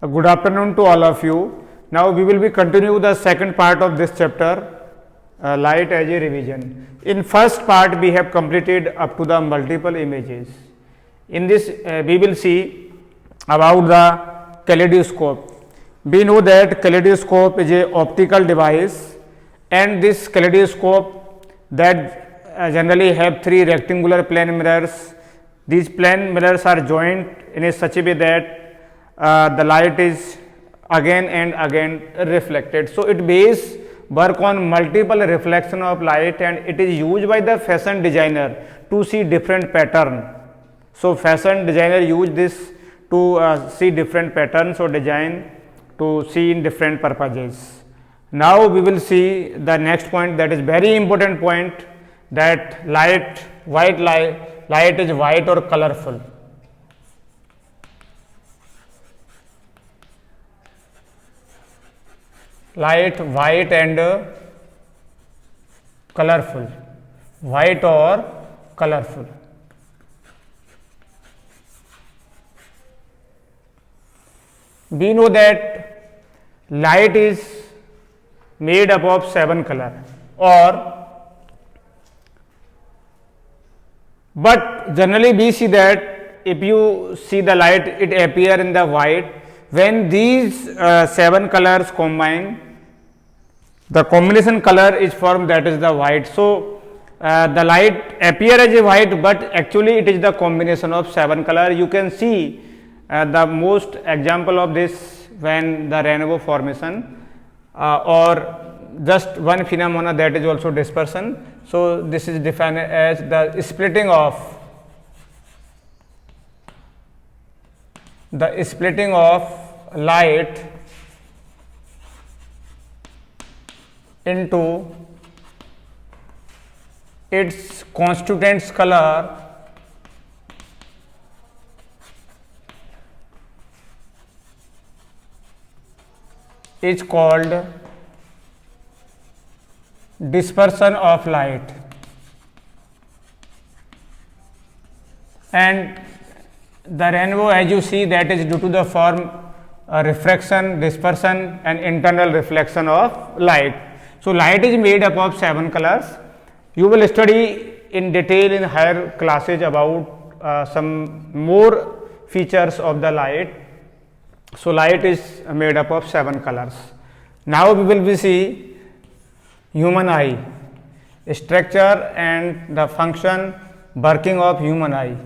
Good afternoon to all of you. Now we will be continue the second part of this chapter, light as a revision. In first part we have completed up to the multiple images. In this we will see about the kaleidoscope. We know that kaleidoscope is a optical device, and this kaleidoscope that generally have three rectangular plane mirrors. These plane mirrors are joined in a such a way that the light is again and again reflected. So it base work on multiple reflection of light, and it is used by the fashion designer to see different pattern. So fashion designer use this to see different patterns or design to see in different purposes. Now we will see the next point, that is very important point, that light is white or colorful. Light white and colorful, white or colorful. We know that light is made up of 7 color, but generally we see that if you see the light, it appear in the white. When these 7 colors combine, the combination color is formed, that is the white. So the light appear as a white, but actually it is the combination of 7 color. You can see the most example of this when the rainbow formation, or just one phenomena, that is also dispersion. So this is defined as the splitting of light into its constituents color is called dispersion of light. And the rainbow, as you see, that is due to the form refraction, dispersion and internal reflection of light. So light is made up of 7 colors. You will study in detail in higher classes about some more features of the light. So light is made up of 7 colors. Now we will be see human eye, structure and the function, working of human eye.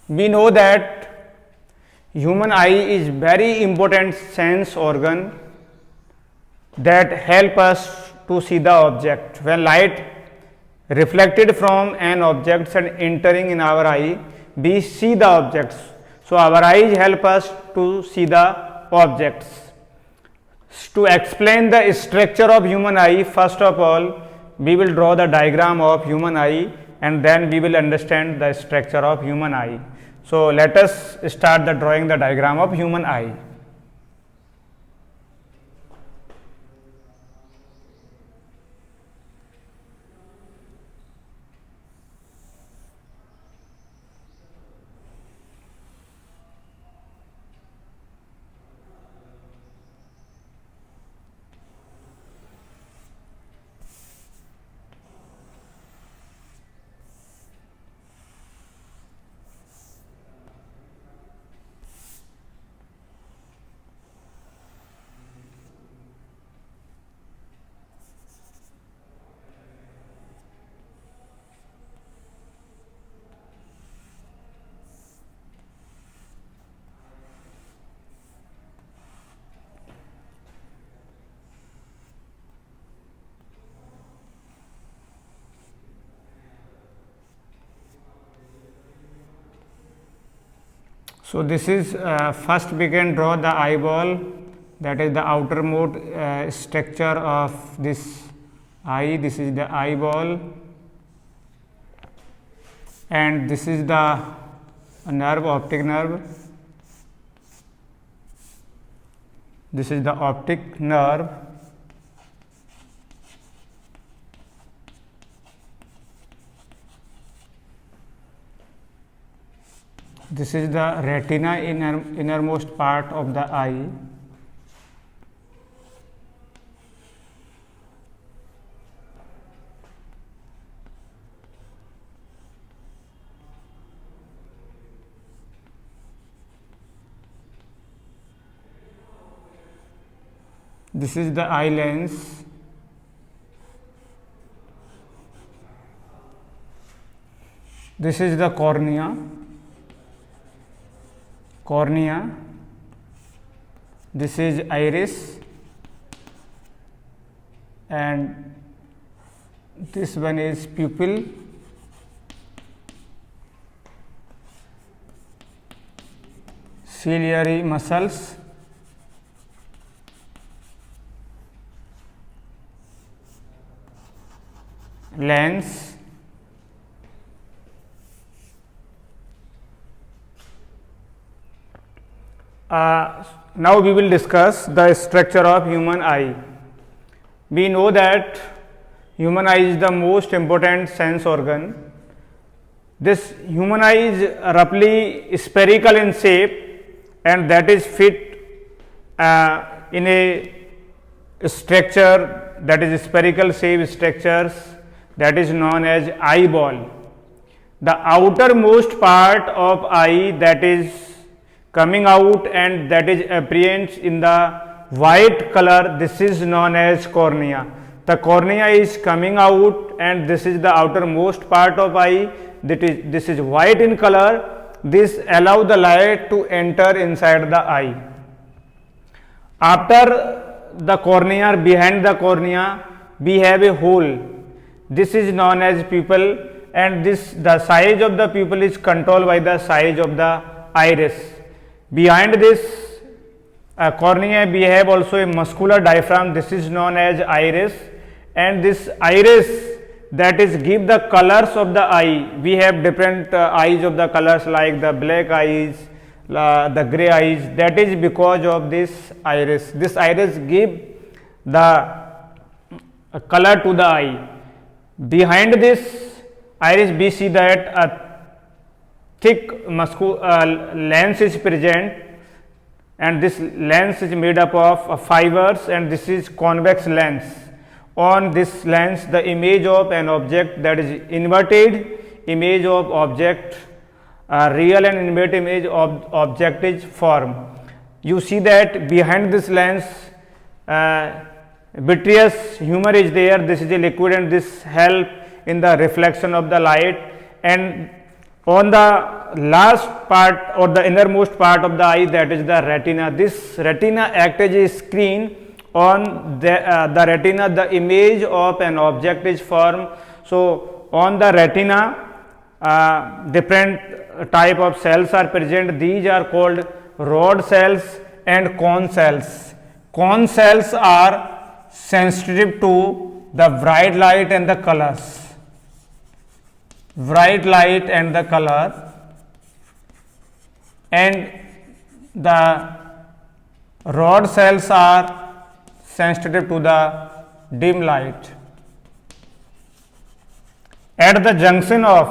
We know that human eye is very important sense organ that help us to see the object. When light reflected from an object and entering in our eye, we see the objects. So our eyes help us to see the objects. To explain the structure of human eye, first of all we will draw the diagram of human eye, and then we will understand the structure of human eye. So let us start the drawing the diagram of human eye. So this is first we can draw the eyeball, that is the outermost structure of this eye. This is the eyeball, and this is the nerve, optic nerve. This is the optic nerve, This is the retina, innermost part of the eye. This is the eye lens. This is the cornea. This is iris, and this one is pupil. Ciliary muscles. Lens. Now we will discuss the structure of human eye. We know that human eye is the most important sense organ. This human eye is roughly spherical in shape, and that is fit in a structure, that is spherical shape structures, that is known as eyeball. The outermost part of eye that is coming out and that is apparent in the white color, this is known as cornea. The cornea is coming out and this is the outermost part of eye, this is white in color. This allows the light to enter inside the eye. After the cornea, behind the cornea, we have a hole. This is known as pupil, and the size of the pupil is controlled by the size of the iris. Behind this cornea, we have also a muscular diaphragm. This is known as iris, and this iris that is give the colors of the eye. We have different eyes of the colors like the black eyes, the gray eyes. That is because of this iris. This iris give the color to the eye. Behind this iris, we see that a thick lens is present, and this lens is made up of fibers, and this is convex lens. On this lens, the image of an object, that is inverted image of object, real and inverted image of object is formed. You see that behind this lens vitreous humor is there. This is a liquid, and this help in the reflection of the light. And on the last part or the innermost part of the eye, that is the retina. This retina acts as a screen. On the retina, the image of an object is formed. So on the retina, different type of cells are present. These are called rod cells and cone cells. Cone cells are sensitive to the bright light and the colors. Bright light and the color, and the rod cells are sensitive to the dim light. At the junction of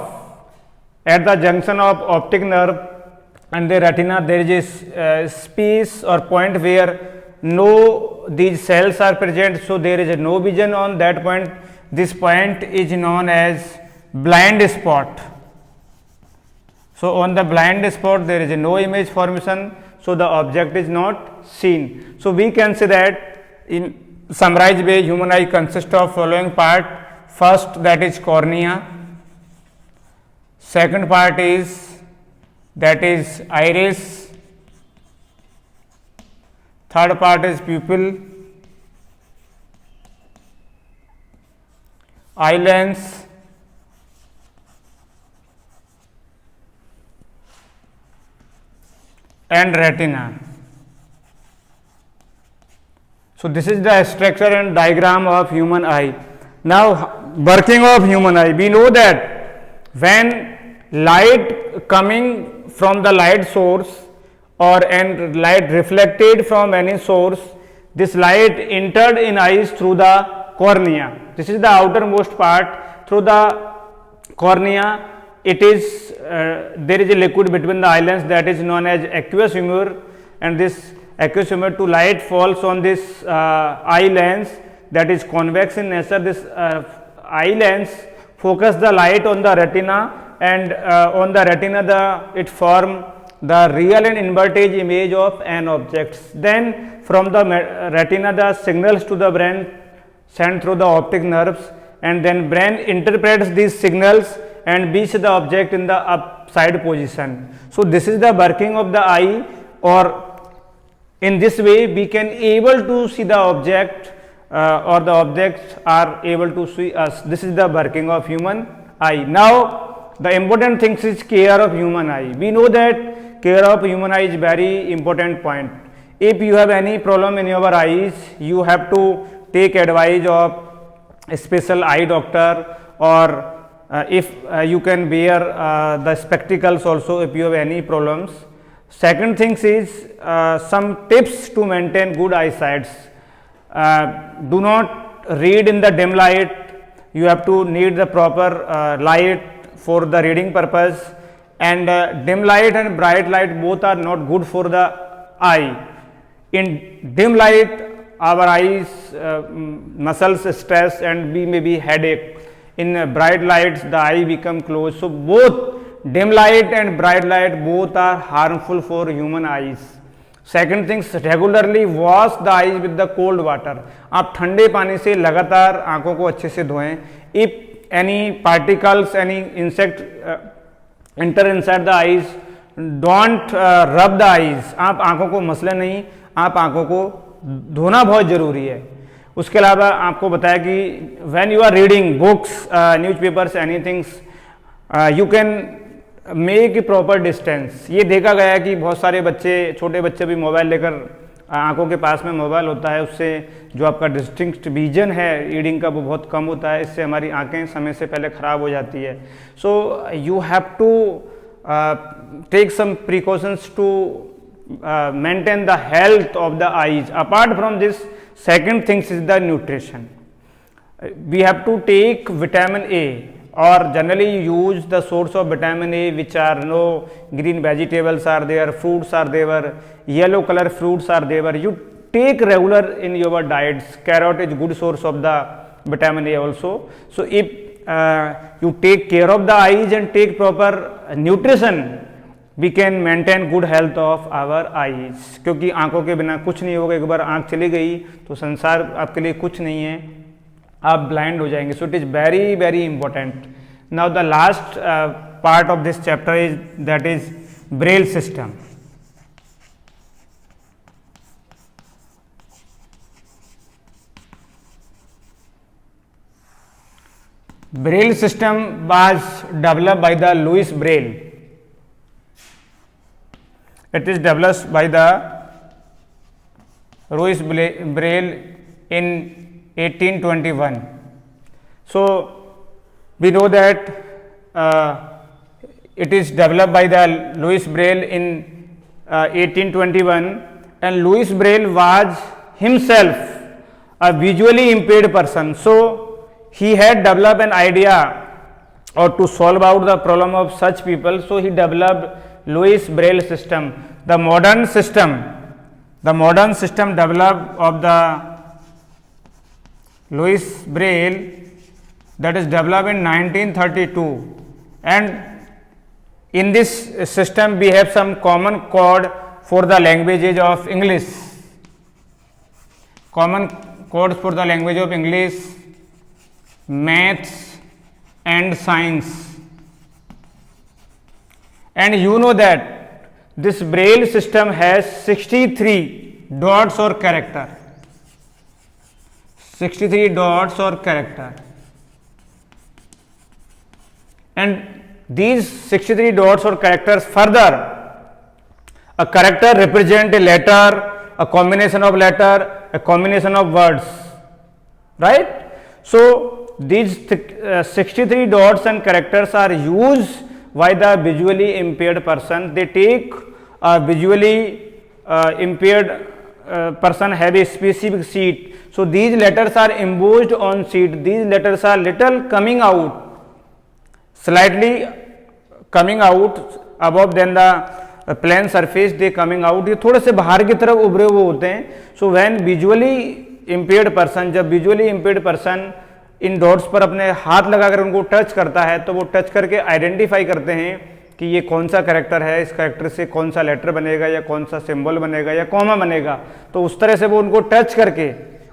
optic nerve and the retina, there is a space or point where these cells are present, so there is no vision on that point. This point is known as blind spot. So on the blind spot, there is no image formation, so the object is not seen. So we can say that in summarized way, human eye consists of following part. First, that is cornea. Second part is iris. Third part is pupil, eye lens, and retina. So this is the structure and diagram of human eye. Now working of human eye, we know that when light coming from the light source and light reflected from any source, this light entered in eyes through the cornea. This is the outermost part. Through the cornea, it is there is a liquid between the eye lens that is known as aqueous humor, and this aqueous humor to light falls on this eye lens that is convex in nature. This eye lens focus the light on the retina, and on the retina it form the real and inverted image of an object. Then from the retina the signals to the brain sent through the optic nerves, and then brain interprets these signals and beats the object in the upside position. So this is the working of the eye, or in this way we can able to see the object or the objects are able to see us. This is the working of human eye. Now the important thing is care of human eye. We know that care of human eye is very important point. If you have any problem in your eyes, you have to take advice of a special eye doctor, or if you can wear the spectacles also if you have any problems. Second thing is some tips to maintain good eyesight. Do not read in the dim light. You have to need the proper light for the reading purpose, and dim light and bright light both are not good for the eye. In dim light our eyes muscles stress and we may be headache. In bright lights the eye become closed. So both dim light and bright light both are harmful for human eyes. Second thing, regularly wash the eyes with the cold water. आप ठंडे पानी से लगातार आंखों को अच्छे से धोएं. If any particles, any insect enter inside the eyes, don't rub the eyes. आप आंखों को मसले नहीं, आप आंखों को धोना बहुत जरूरी है. उसके अलावा आपको बताया कि when you are reading books, newspapers, anything, you can make a proper distance. ये देखा गया है कि बहुत सारे बच्चे, छोटे बच्चे भी मोबाइल लेकर आंखों के पास में मोबाइल होता है, उससे जो आपका डिस्टिंक्ट विजन है रीडिंग का वो बहुत कम होता है. इससे हमारी आंखें समय से पहले ख़राब हो जाती है. So you have to take some precautions to maintain the health of the eyes. Apart from this, second things is the nutrition. We have to take vitamin A, or generally you use the source of vitamin A which are green vegetables are there, fruits are there, yellow color fruits are there. You take regular in your diets. Carrot is good source of the vitamin A also. So if you take care of the eyes and take proper nutrition, we can maintain good health of our eyes. क्योंकि आंखों के बिना कुछ नहीं होगा. एक बार आंख चली गई तो संसार आपके लिए कुछ नहीं है, आप ब्लाइंड हो जाएंगे. So it is very very important. Now the last part of this chapter is that is Braille system. Braille system was developed by the Louis Braille. It is developed by the Louis Braille in 1821. So we know that it is developed by the Louis Braille in 1821, and Louis Braille was himself a visually impaired person. So he had developed an idea or to solve out the problem of such people. So he developed Louis Braille system. The modern system developed of the Louis Braille, that is developed in 1932, and in this system we have some common code for the languages of English. Common codes for the language of English, maths and science. And you know that this Braille system has 63 dots or character. 63 dots or character, and these 63 dots or characters, further a character represent a letter, a combination of letter, a combination of words, right? So these 63 dots and characters are used by the visually impaired person. They take a visually impaired person have a specific sheet. So these letters are embossed on sheet. These letters are little coming out, slightly coming out above then the plane surface, they coming out, ये थोड़े से बाहर की तरफ उभरे हुए होते हैं. So when visually impaired person, जब विजुअली इम्पेयर्ड पर्सन इन डॉट्स पर अपने हाथ लगाकर उनको टच करता है तो वो टच करके आइडेंटिफाई करते हैं कि ये कौन सा कैरेक्टर है, इस कैरेक्टर से कौन सा लेटर बनेगा या कौन सा सिंबल बनेगा या कॉमा बनेगा. तो उस तरह से वो उनको टच करके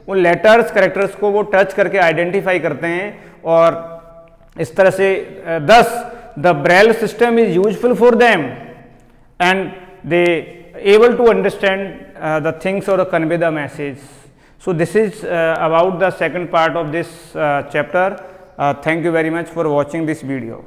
उन लेटर्स कैरेक्टर्स को वो टच करके आइडेंटिफाई करते हैं. और इस तरह से thus the braille system is useful for them and they able to understand the things और convey the message. So this is about the second part of this chapter. Thank you very much for watching this video.